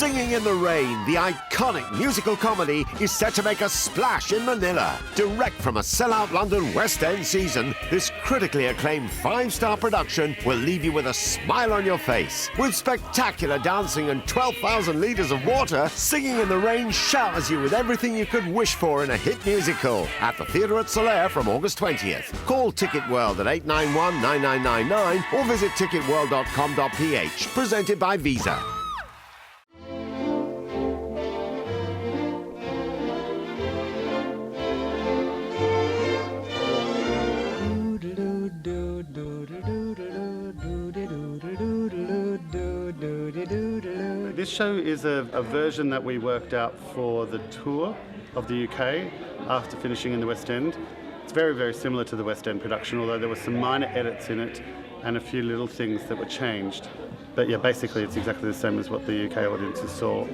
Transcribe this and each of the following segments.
Singing in the Rain, the iconic musical comedy, is set to make a splash in Manila. Direct from a sellout London West End season, this critically acclaimed 5-star production will leave you with a smile on your face. With spectacular dancing and 12,000 litres of water, Singing in the Rain showers you with everything you could wish for in a hit musical. At the theatre at Solaire from August 20th. Call Ticket World at 891-9999 or visit ticketworld.com.ph. Presented by Visa. This show is a version that we worked out for the tour of the UK after finishing in the West End. It's very, very similar to the West End production, although there were some minor edits in it and a few little things that were changed. But yeah, basically it's exactly the same as what the UK audiences saw.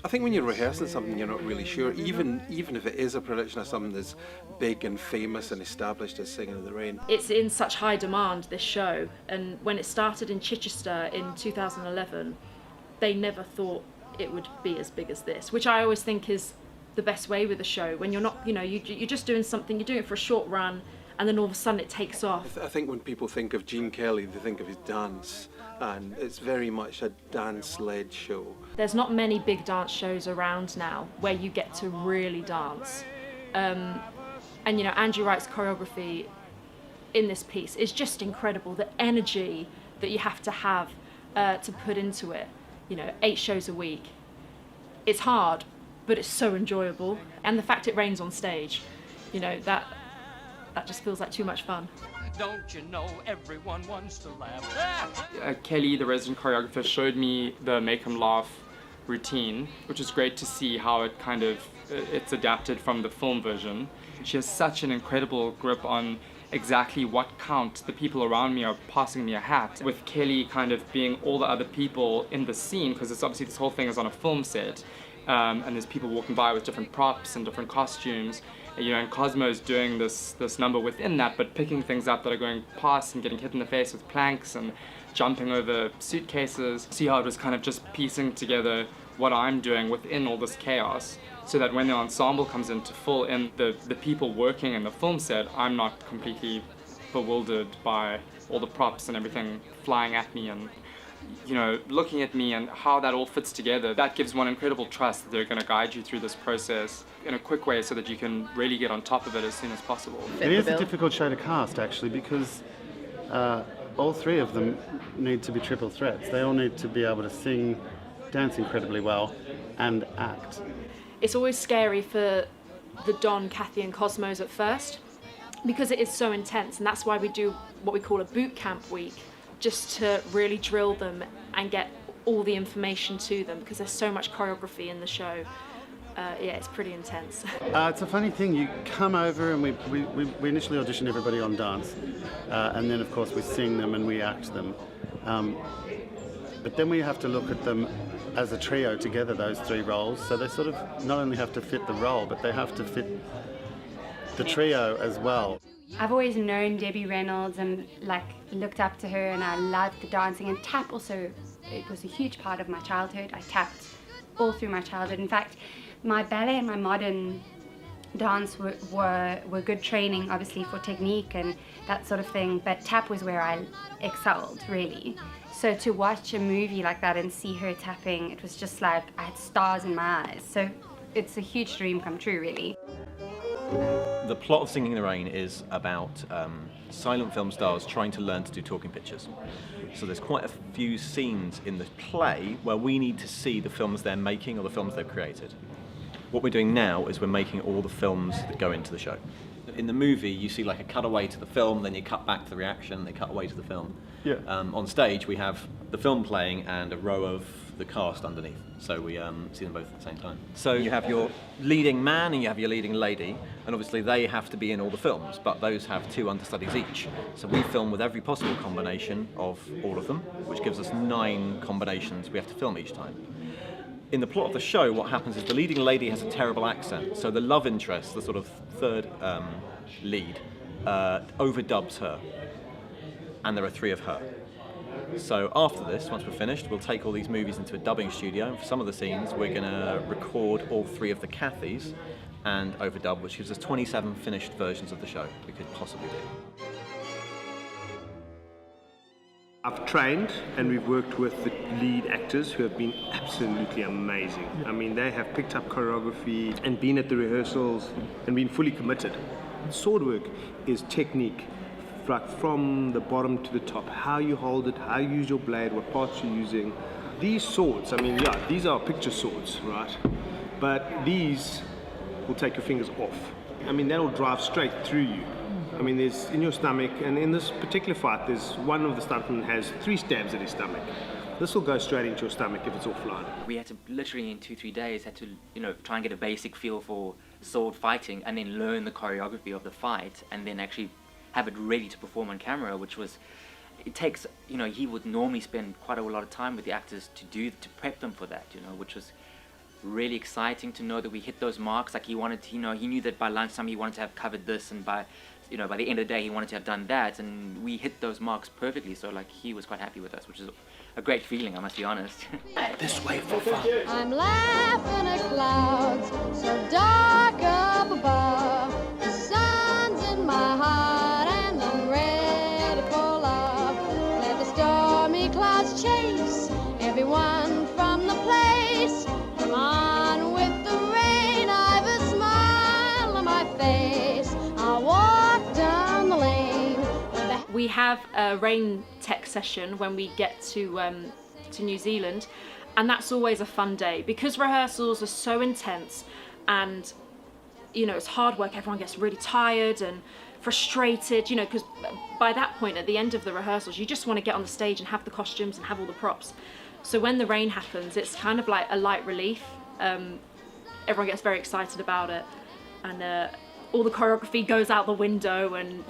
I think when you're rehearsing something you're not really sure, even if it is a production of something that's big and famous and established as Singin' in the Rain. It's in such high demand, this show, and when it started in Chichester in 2011, they never thought it would be as big as this, which I always think is the best way with a show. When you're not, you're just doing something, you're doing it for a short run, and then all of a sudden it takes off. I think when people think of Gene Kelly, they think of his dance, and it's very much a dance-led show. There's not many big dance shows around now where you get to really dance. And Andrew Wright's choreography in this piece is just incredible. The energy that you have to put into it. 8 shows a week. It's hard, but it's so enjoyable. And the fact it rains on stage, that just feels like too much fun. Don't you know everyone wants to laugh? Kelly, the resident choreographer, showed me the Make 'em Laugh routine, which is great to see how it's adapted from the film version. She has such an incredible grip on exactly what count the people around me are passing me a hat, with Kelly kind of being all the other people in the scene, because it's obviously this whole thing is on a film set, and there's people walking by with different props and different costumes, and Cosmo's doing this number within that, but picking things up that are going past and getting hit in the face with planks and jumping over suitcases. See how it was kind of just piecing together what I'm doing within all this chaos, so that when the ensemble comes in to fill in the people working in the film set, I'm not completely bewildered by all the props and everything flying at me and looking at me, and how that all fits together. That gives one incredible trust that they're going to guide you through this process in a quick way so that you can really get on top of it as soon as possible. It is a difficult show to cast, actually, because all 3 of them need to be triple threats. They all need to be able to sing, dance incredibly well, and act. It's always scary for the Don, Kathy and Cosmos at first, because it is so intense, and that's why we do what we call a boot camp week, just to really drill them and get all the information to them, because there's so much choreography in the show. It's pretty intense. It's a funny thing, you come over and we initially audition everybody on dance, and then of course we sing them and we act them. But then we have to look at them as a trio together, those 3 roles, so they sort of not only have to fit the role, but they have to fit the trio as well. I've always known Debbie Reynolds and looked up to her, and I loved the dancing, and tap also, it was a huge part of my childhood. I tapped all through my childhood. In fact, my ballet and my modern dance were good training, obviously, for technique and that sort of thing, but tap was where I excelled, really. So to watch a movie like that and see her tapping, it was just like I had stars in my eyes. So it's a huge dream come true, really. The plot of Singing in the Rain is about silent film stars trying to learn to do talking pictures. So there's quite a few scenes in the play where we need to see the films they're making or the films they've created. What we're doing now is we're making all the films that go into the show. In the movie, you see like a cutaway to the film, then you cut back to the reaction, they cut away to the film. Yeah. On stage, we have the film playing and a row of the cast underneath, so we see them both at the same time. So you have your leading man and you have your leading lady, and obviously they have to be in all the films, but those have 2 understudies each. So we film with every possible combination of all of them, which gives us 9 combinations we have to film each time. In the plot of the show, what happens is the leading lady has a terrible accent, so the love interest, the sort of 3rd lead, overdubs her, and there are 3 of her. So after this, once we're finished, we'll take all these movies into a dubbing studio, and for some of the scenes we're going to record all 3 of the Cathys and overdub, which gives us 27 finished versions of the show we could possibly do. I've trained and we've worked with the lead actors who have been absolutely amazing. I mean, they have picked up choreography and been at the rehearsals and been fully committed. Sword work is technique, like from the bottom to the top, how you hold it, how you use your blade, what parts you're using. These swords, I mean, yeah, these are picture swords, right? But these will take your fingers off. I mean, that'll drive straight through you. I mean, there's in your stomach, and in this particular fight, there's one of the stuntmen has 3 stabs at his stomach. This will go straight into your stomach if it's offline. We had to literally in 2-3 days had to try and get a basic feel for sword fighting, and then learn the choreography of the fight, and then actually have it ready to perform on camera, which was, it takes, he would normally spend quite a lot of time with the actors to prep them for that, which was really exciting to know that we hit those marks. Like he wanted to, he knew that by lunchtime he wanted to have covered this, and by the end of the day he wanted to have done that, and we hit those marks perfectly, so like he was quite happy with us, which is a great feeling, I must be honest. This way for fun. I'm laughing at clouds so dark up above. The sun's in my heart and I'm ready for love. Let the stormy clouds chase everyone from the place. Come on with the rain, I've a smile on my face. I'll walk down the lane. We have a rain tech session when we get to New Zealand, and that's always a fun day because rehearsals are so intense, and it's hard work. Everyone gets really tired and frustrated, because by that point at the end of the rehearsals you just want to get on the stage and have the costumes and have all the props. So when the rain happens, it's kind of like a light relief. Everyone gets very excited about it, and all the choreography goes out the window, and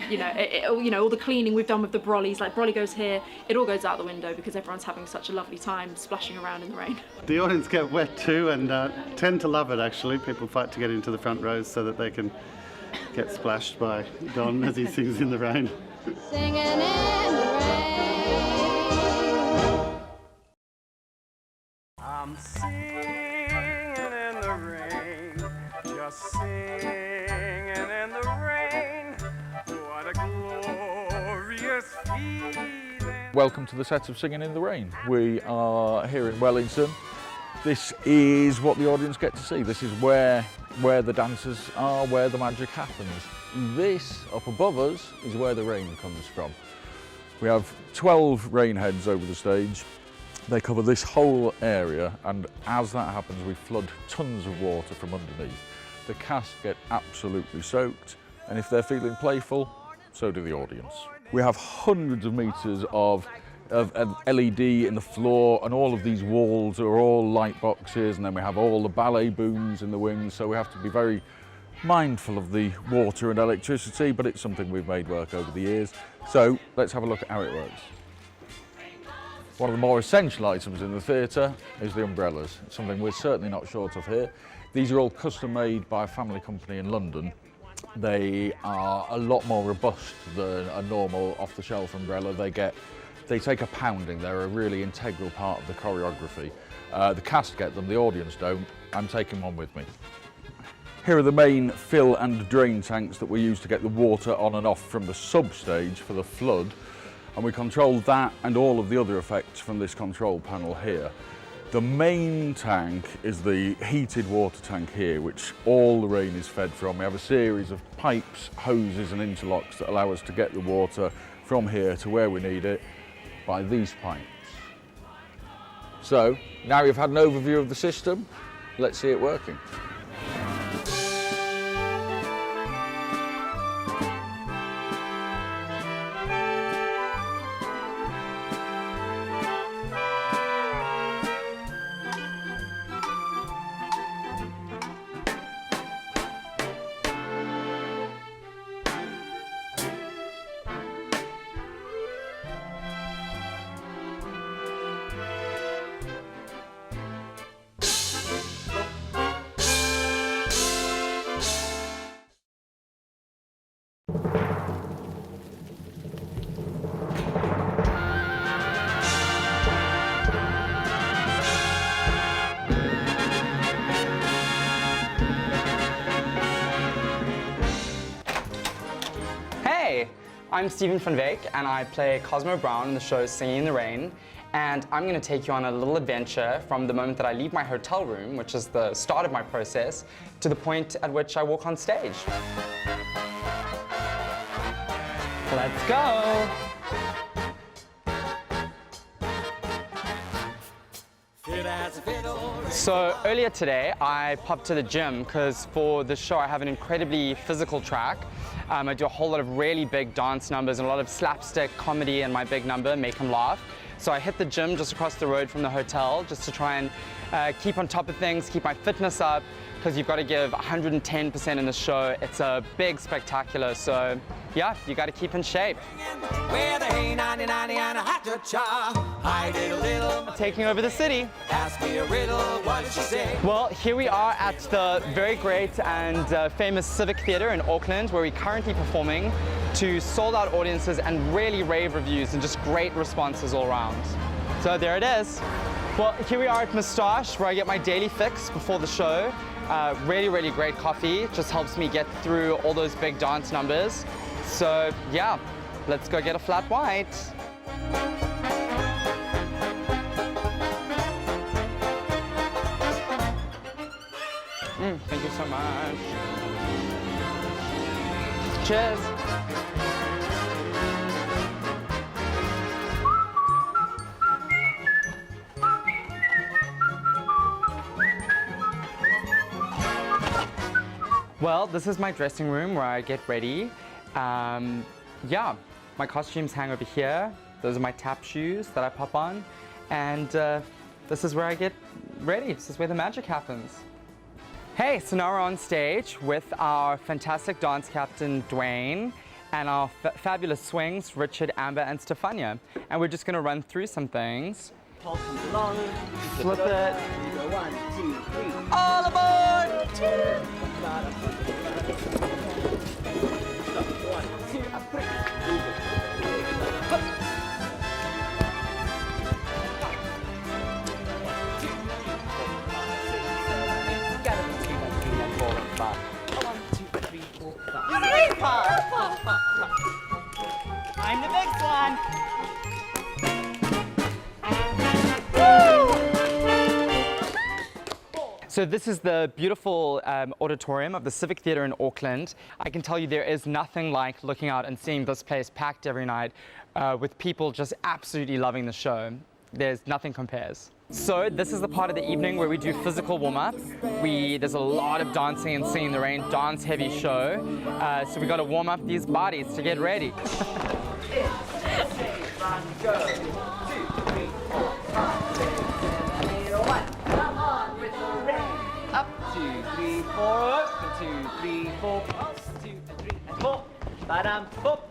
all the cleaning we've done with the brollies, like brolly goes here, it all goes out the window because everyone's having such a lovely time splashing around in the rain. The audience get wet too, and tend to love it actually. People fight to get into the front rows so that they can get splashed by Don as he sings in the rain. Singing in the rain. I'm singing in the rain, just singing in the rain. What a glorious feeling. Welcome to the set of Singing in the Rain. We are here in Wellington. This is what the audience get to see. This is where the dancers are, where the magic happens. This, up above us, is where the rain comes from. We have 12 rain heads over the stage. They cover this whole area, and as that happens we flood tons of water from underneath. The cast get absolutely soaked, and if they're feeling playful, so do the audience. We have hundreds of meters of LED in the floor, and all of these walls are all light boxes, and then we have all the ballet booms in the wings, so we have to be very mindful of the water and electricity, but it's something we've made work over the years. So let's have a look at how it works. One of the more essential items in the theatre is the umbrellas. It's something we're certainly not short of here. These are all custom made by a family company in London. They are a lot more robust than a normal off-the-shelf umbrella. They take a pounding. They're a really integral part of the choreography. The cast get them, the audience don't. I'm taking one with me. Here are the main fill and drain tanks that we use to get the water on and off from the sub-stage for the flood. And we control that and all of the other effects from this control panel here. The main tank is the heated water tank here, which all the rain is fed from. We have a series of pipes, hoses and interlocks that allow us to get the water from here to where we need it by these pipes. So, now you've had an overview of the system, let's see it working. I'm Stephen van Veek, and I play Cosmo Brown in the show Singing in the Rain. And I'm going to take you on a little adventure from the moment that I leave my hotel room, which is the start of my process, to the point at which I walk on stage. Let's go! So earlier today, I popped to the gym because for the show I have an incredibly physical track. I do a whole lot of really big dance numbers and a lot of slapstick comedy in my big number, Make 'Em Laugh. So I hit the gym just across the road from the hotel just to try and keep on top of things, keep my fitness up, because you've got to give 110% in the show. It's a big spectacular, so yeah, you got to keep in shape. Taking over the city. Ask me a riddle, what did she say? Well, here we are at the very great and famous Civic Theatre in Auckland, where we're currently performing to sold-out audiences and really rave reviews and just great responses all around. So there it is. Well, here we are at Moustache, where I get my daily fix before the show. Really, really great coffee. Just helps me get through all those big dance numbers. So yeah, let's go get a flat white. Thank you so much. Cheers. Well, this is my dressing room where I get ready. Yeah, my costumes hang over here. Those are my tap shoes that I pop on. And this is where I get ready. This is where the magic happens. Hey, so now we're on stage with our fantastic dance captain, Dwayne, and our fabulous swings, Richard, Amber, and Stefania. And we're just gonna run through some things. Paul comes along, flip it. You go 1, 2, 3. All aboard! Stop. 1, 2, 3. I'm the big one! So this is the beautiful auditorium of the Civic Theatre in Auckland. I can tell you there is nothing like looking out and seeing this place packed every night with people just absolutely loving the show. There's nothing compares. So this is the part of the evening where we do physical warm-up. There's a lot of dancing and singing in the rain, dance-heavy show. So we got to warm up these bodies to get ready. Go. 2, 3, 4, 5, 6, 7, 8, 1. Come on with the rain. Up, 2, 3, 4, up, 2, 3, 4, up, 2, 3, and 4. Badam, boop.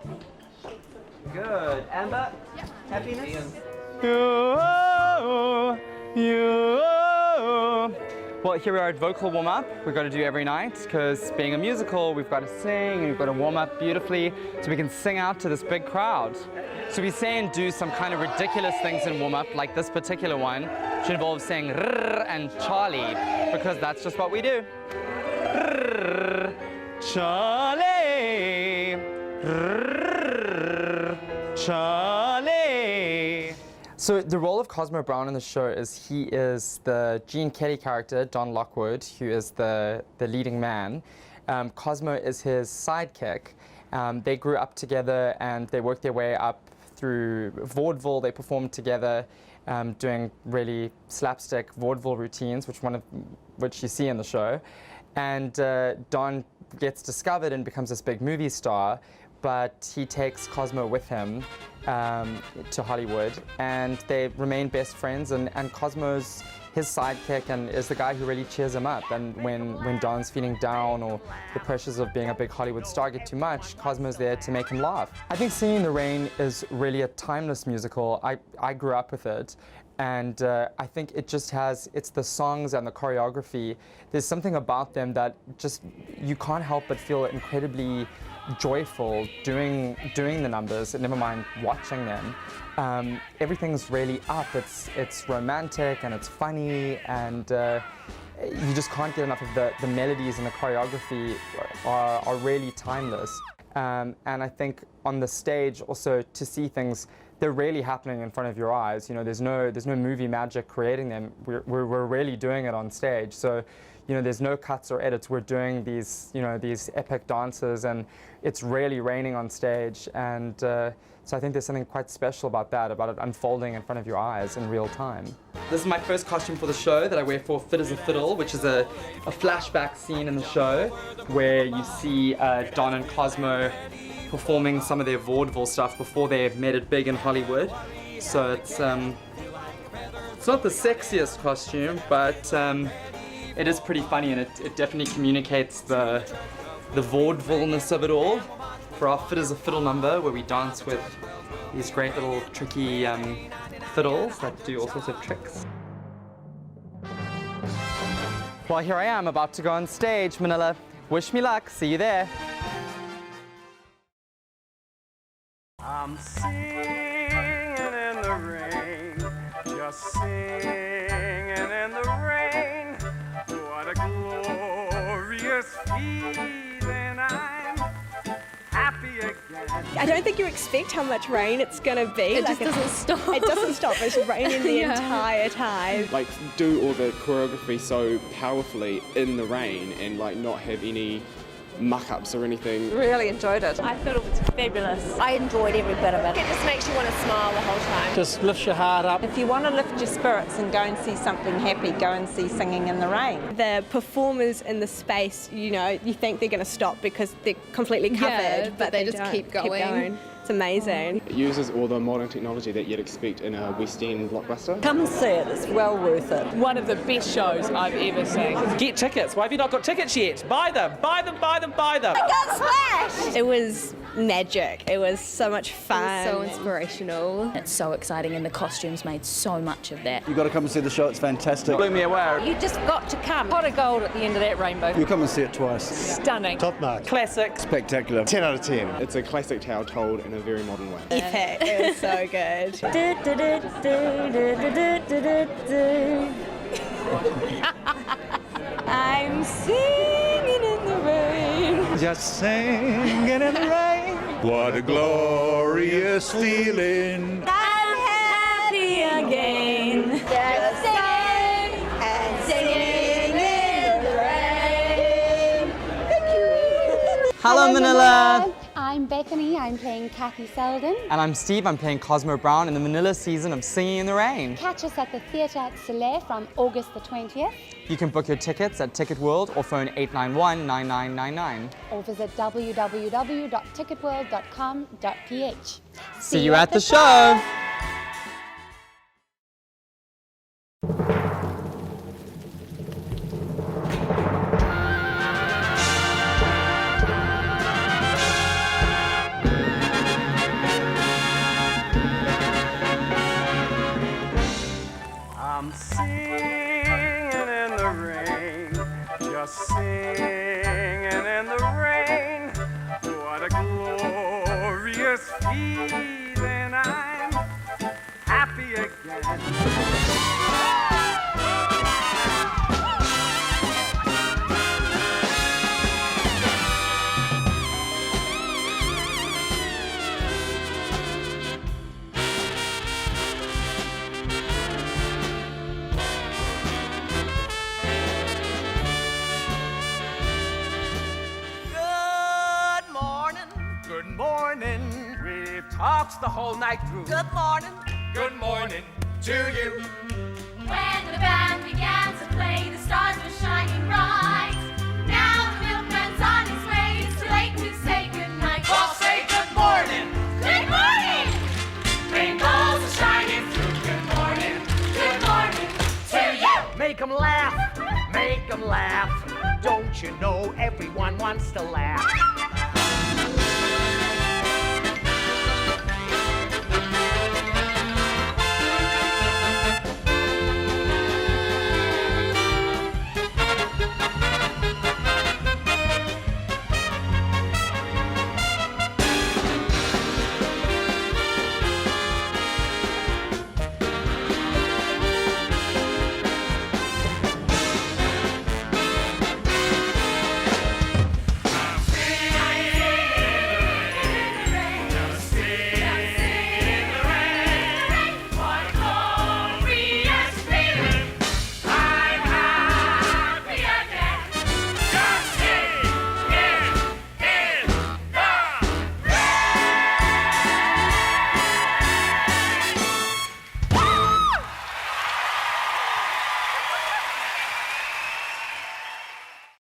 Good. Amber? Yeah. Happiness? Well, here we are at vocal warm-up. We've got to do every night because being a musical, we've got to sing and we've got to warm up beautifully so we can sing out to this big crowd. So we say and do some kind of ridiculous things in warm-up, like this particular one, which involves saying rrr and Charlie, because that's just what we do. Rrr, Charlie, rrr, Charlie. So the role of Cosmo Brown in the show is he is the Gene Kelly character, Don Lockwood, who is the leading man. Cosmo is his sidekick. They grew up together and they worked their way up through vaudeville. They performed together doing really slapstick vaudeville routines, which you see in the show. And Don gets discovered and becomes this big movie star, but he takes Cosmo with him to Hollywood, and they remain best friends, and Cosmo's his sidekick and is the guy who really cheers him up. And when Don's feeling down or the pressures of being a big Hollywood star get too much, Cosmo's there to make him laugh. I think Singing in the Rain is really a timeless musical. I grew up with it, and I think it just it's the songs and the choreography. There's something about them that just, you can't help but feel incredibly joyful doing the numbers, and never mind watching them. Everything's really up. It's romantic and it's funny, and you just can't get enough of the melodies, and the choreography are really timeless. And I think on the stage also to see things, they're really happening in front of your eyes. You know, there's no movie magic creating them. We're really doing it on stage. So, you know, there's no cuts or edits. We're doing these, you know, these epic dances, and it's really raining on stage. And so I think there's something quite special about that, about it unfolding in front of your eyes in real time. This is my first costume for the show that I wear for Fit as a Fiddle, which is a flashback scene in the show where you see Don and Cosmo performing some of their vaudeville stuff before they made it big in Hollywood. So it's not the sexiest costume, but it is pretty funny, and it definitely communicates the vaudeville-ness of it all for our Fit as a Fiddle number, where we dance with these great little tricky fiddles that do all sorts of tricks. Well, here I am about to go on stage, Manila. Wish me luck. See you there. I'm singing in the rain, just singing in the rain. What a glorious feeling, I'm happy again. I don't think you expect how much rain it's gonna be. It just doesn't stop. It doesn't stop. It's raining the Yeah. entire time. Like, do all the choreography so powerfully in the rain and like not have any muck-ups or anything. Really enjoyed it. I thought it was fabulous. I enjoyed every bit of it. It just makes you want to smile the whole time. Just lifts your heart up. If you want to lift your spirits and go and see something happy, go and see Singing in the Rain. The performers in the space, you know, you think they're going to stop because they're completely covered, Yeah, but they just don't. keep going. It's amazing. It uses all the modern technology that you'd expect in a West End blockbuster. Come and see it, it's well worth it. One of the best shows I've ever seen. Get tickets. Why have you not got tickets yet? Buy them, buy them, buy them, buy them. I got splashed! It was magic. It was so much fun. So inspirational. It's so exciting, and the costumes made so much of that. You've got to come and see the show, it's fantastic. Blew me away. You just got to come. What a gold at the end of that rainbow. You'll come and see it twice. Stunning. Top mark. Classic. Spectacular. 10 out of 10. It's a classic tale told in a very modern way. Epic. It was so good. I'm singing in the rain. Just singing in the rain. What a glorious feeling. I'm happy again. Just singing and singing in the rain. Thank you. Hello, Manila. I'm Bethany, I'm playing Kathy Selden. And I'm Steve, I'm playing Cosmo Brown in the Manila season of Singing in the Rain. Catch us at the theatre at Solaire from August the 20th. You can book your tickets at Ticket World or phone 891-9999. Or visit www.ticketworld.com.ph. See you at the show! I'm singing in the rain, just singing in the rain. What a glorious feeling, I'm happy again. Good morning. We've talked the whole night through. Good morning. Good morning to you. When the band began to play, the stars were shining bright. Now the milkman's on his way. It's too late to say goodnight. Well, say good morning. Good morning. Rainbows are shining through. Good morning. Good morning to you. Make 'em laugh. Make 'em laugh. Don't you know everyone wants to laugh?